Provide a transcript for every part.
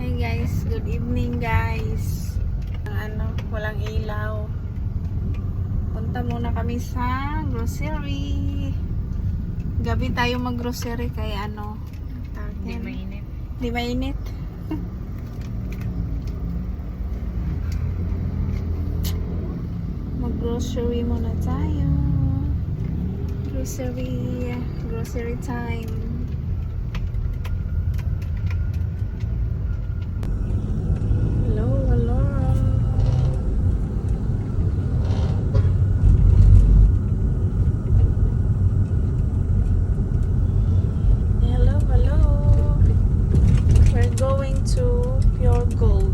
Hey guys, good evening guys. Walang ilaw. Punta muna kami sa grocery. Gabi tayo mag-grocery kaya Hindi mainit. Di mainit. Mag-grocery muna tayo. Grocery time. Hello. We're going to Pure Gold.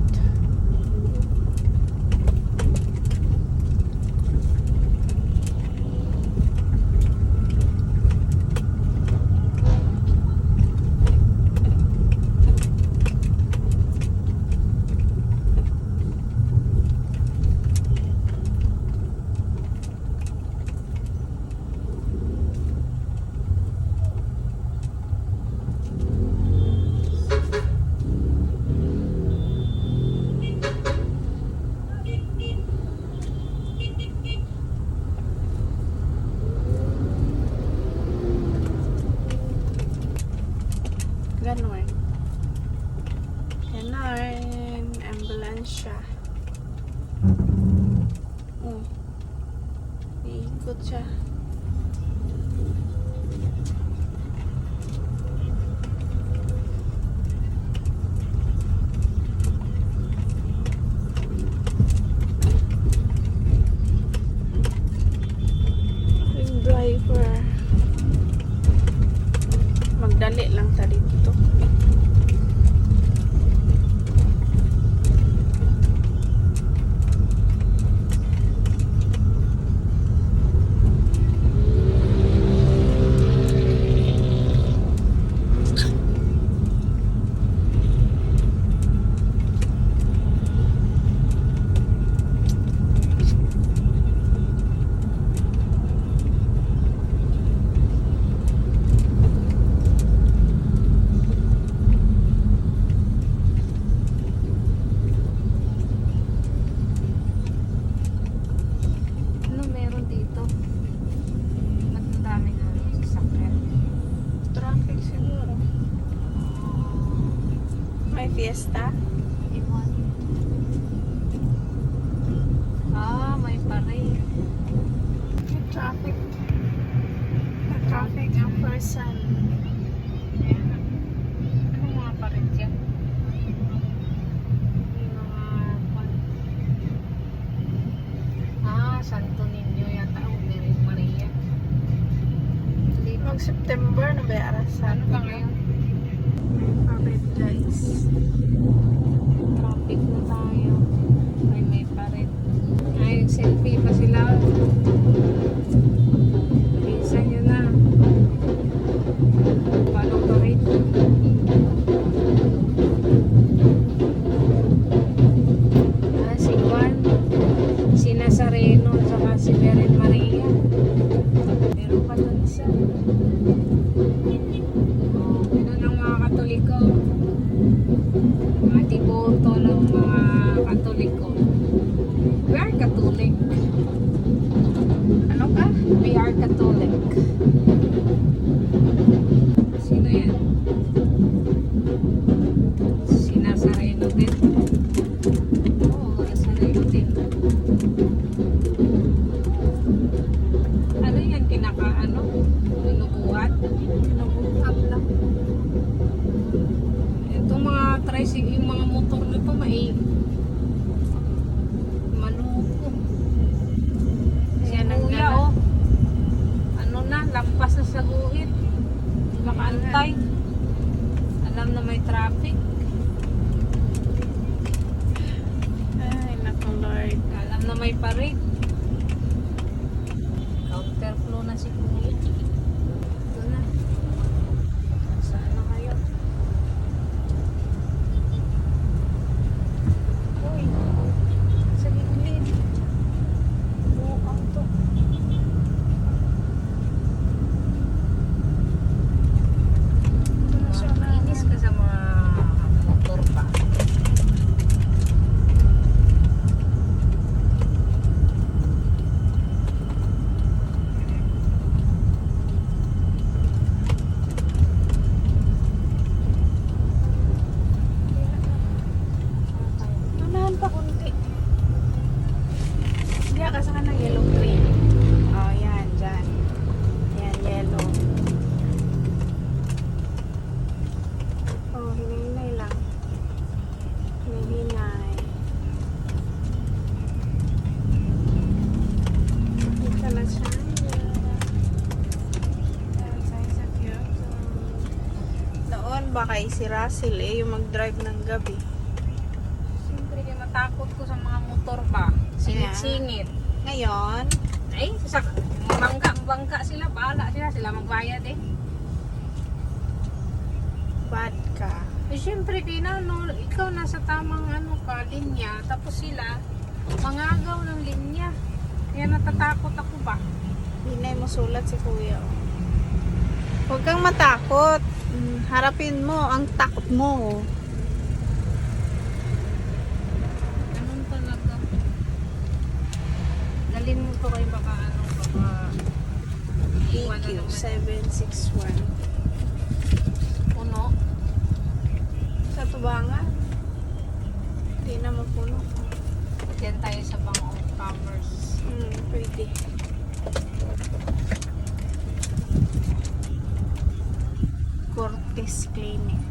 Ganon. Ambulansya. Iikot siya. Yung driver. Magdali lang ta dito. May fiesta? May parade. May traffic. May traffic ang person. Ano mga parade yan? Santo Niño yata o Mary Maria. Mag-September na ba yung arasan? Ano ba ngayon? May parade guys. Traffic na tayo. May parade. Selfie pa sila. Bilisan nyo na. Paano parade? Si Juan, si Nazareno, saka si Mary Maria. Meron pa doon isa. Ito ng mga Katoliko. Mga tiboto ng mga Katoliko. We are Catholic. Ano ka? We are Catholic. Sino yan? Si Nazareno din. Nazareno din. Ano yan? Lulubuhat? Nabuhat lang. Itong mga tricycle, yung mga motor na ito, maluko. Siya kuya, lampas na sa guhit. Makaantay. Alam na may traffic. Ay, naku Lord. Alam na may parade. Counterflow na si kuya. Ito na. Saan na kayo? Uy, sa gilid. Buang to. Inis ka sa mga motor pa. ay si Russell yung mag-drive ng gabi. Siyempre, kaya matakot ko sa mga motor ba? Singit-singit. Ngayon, Ay, bangka sila, bahala sila magbayad eh. bad ka. Eh, siyempre, ikaw nasa tamang linya, tapos sila, mangagaw ng linya. Kaya natatakot ako ba? Hinay mo sulat si kuya. Huwag kang matakot. Harapin mo ang takot mo. Ganun talaga. Dalhin mo to kay baka iwan na naman. EQ761. Puno. Sa tubangan. Hindi na mapuno. Diyan tayo sa Bank of Commerce. Pwede. Cortes Clinic.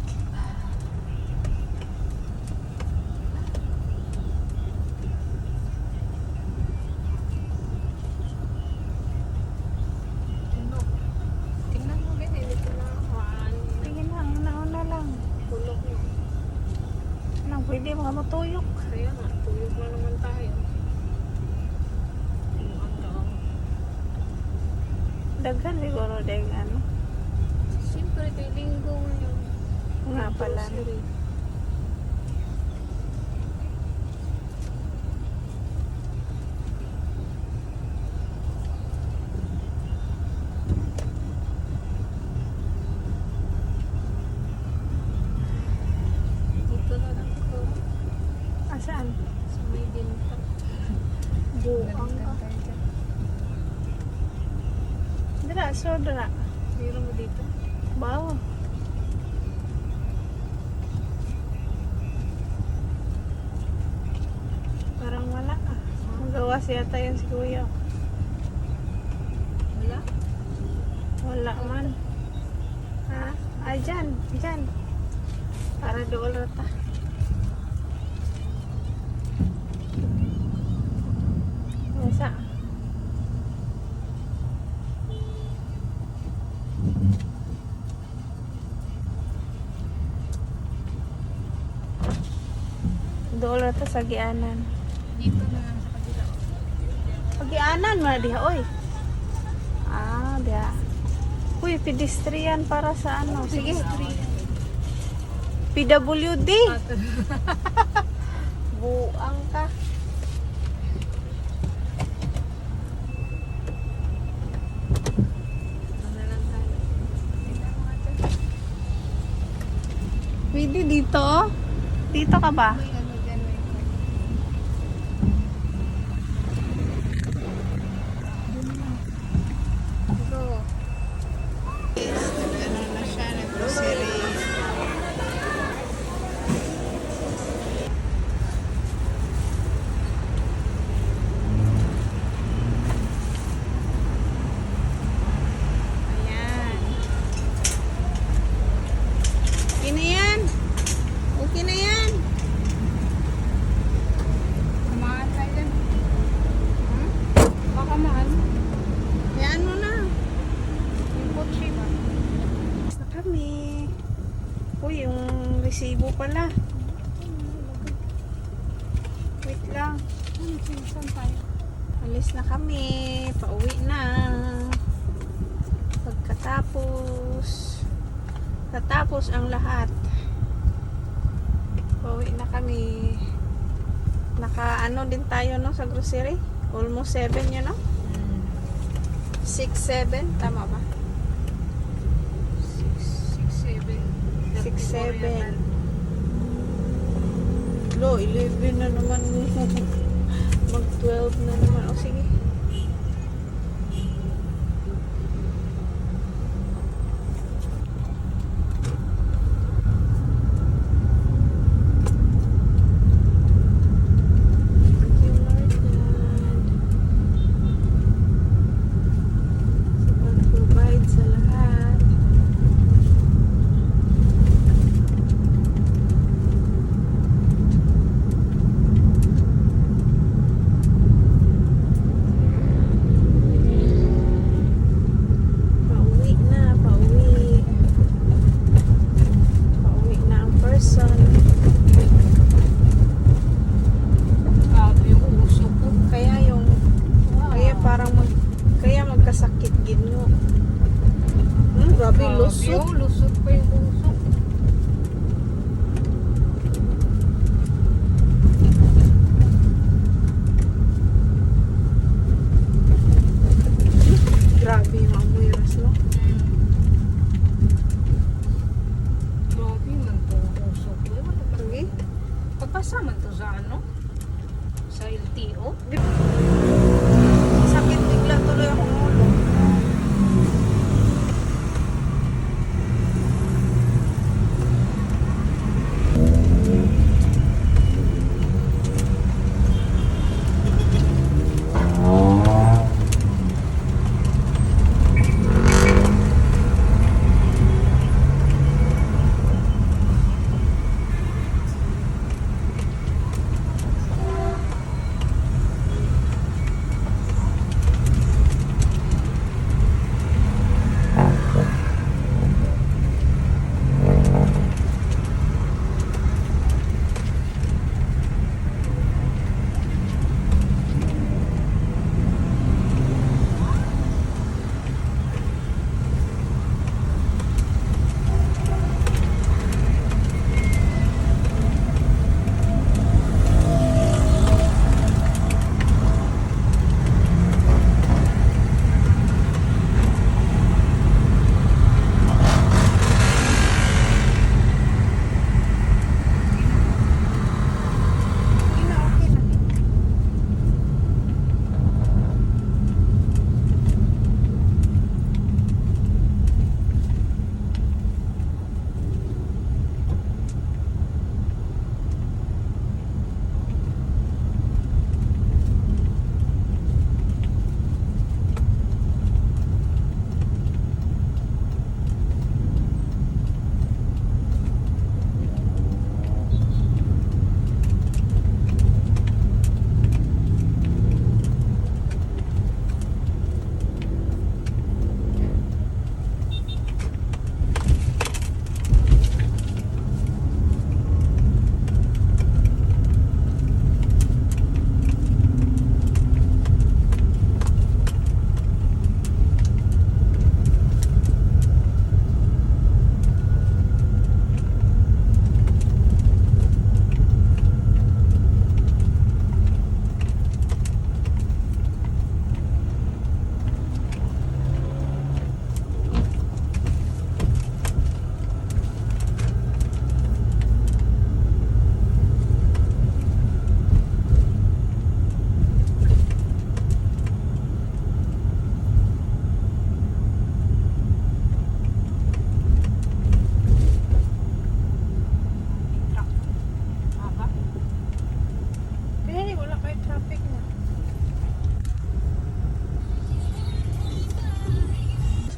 Puno. Tingnan mo din, hindi ko na Sige lang, una lang. tulog mo. Nang pwede mga matuyok. Kaya nga, tulog na naman tayo. Daghan siguro dahil ano. Siyempre, kay linggo ngayon. Nga pala. Grocery. Dito na lang ako. Asaan? Sa may dinta. Buang ka. Dira, so dira. Meron mo dito? Bawa. Parang wala ah. Magawa siya tayo si kuya. Wala? Wala man. Ha? Ah, dyan. Dyan. Para doon rata. Masa? Doon rata sa gianan. Dito na lang sa kabila. Pagianan mo diha, oy. Ah, diha. Uy, pedestrian para sa ano. Sige. PWD. Buang ka. Ano lang tayo? Tingnan mo nga dyan. Pwede dito? Dito ka ba? May ano dyan, may Go. Ano na siya, nag-grocery. Ayan. Okay na yan. Okay na yan. Samahan tayo dyan. Baka mahal. Ayan mo na. Yung kotse ba? Tapos na kami. Uy, yung resibo pala. Wait lang. Saan tayo? Alis na kami. Pauwi na. Natapos ang lahat. Pauwi na kami. Naka-ano din tayo no sa grocery. Almost 7 yun no? 6, 7. Tama ba? 6, 7. 6, 7. Lo, 11 na naman. Mag 12 na naman. O sige. Thank you, Lord God. Sa pag-provide sa lahat. Asa man to sa ano? Sa LTO? Sakit bigla tuloy akong ulo.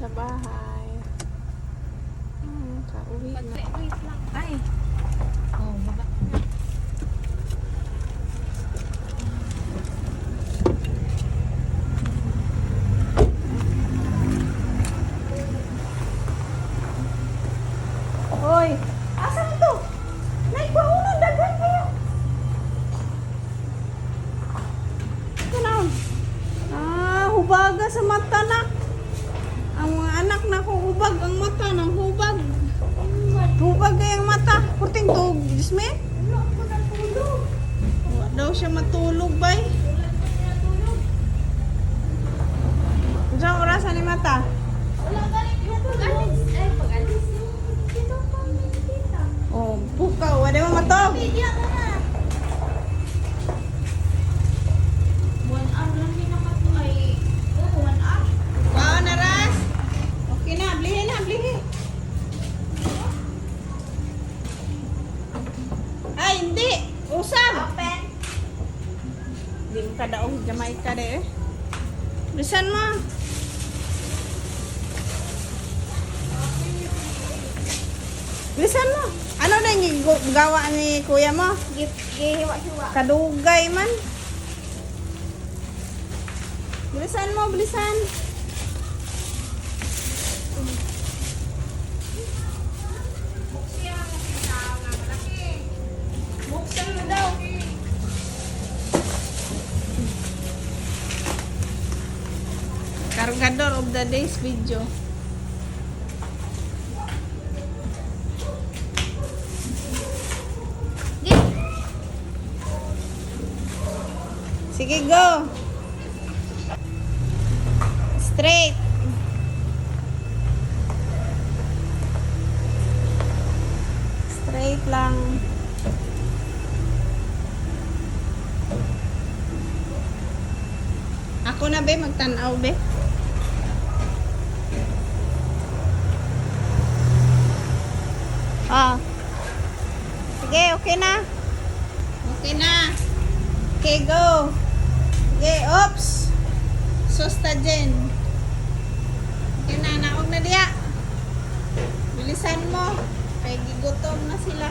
Sa bahay. Kauwi na. Wait lang. Ay. Oh, baba. Hoy! Asan ito? Naipaunan, daghan kayo! Ito na. Hubaga sa mata na. Ang mga anak na kong hubag, ang mata ng hubag. Hubag kayang mata. Kurting tug, Jisme? Wala ko natulog. Wala daw siya matulog, bay. Saan orasan ni mata? Oh, bukaw. Wala mo matog. Wow, naras. Okay na, blihin na, blihin. Ay, hindi. Usap. Hindi mo kadaong Jamaica de eh. Bisan mo. Bisan mo. Ano na yung gawa ni kuya mo? Gihiwa-hiwa. Kadugay man. Bilisan mo, bilisan. Buksan mo daw. Cargador of the day's video. Sige, go. Straight. Straight lang. magtanaw, be. Ah. Sige, okay na. Okay na. Okay, go. Okay, oops. Susta dyan. Okay na, naog na diya. Bilisan mo. Kaya gigutom na sila.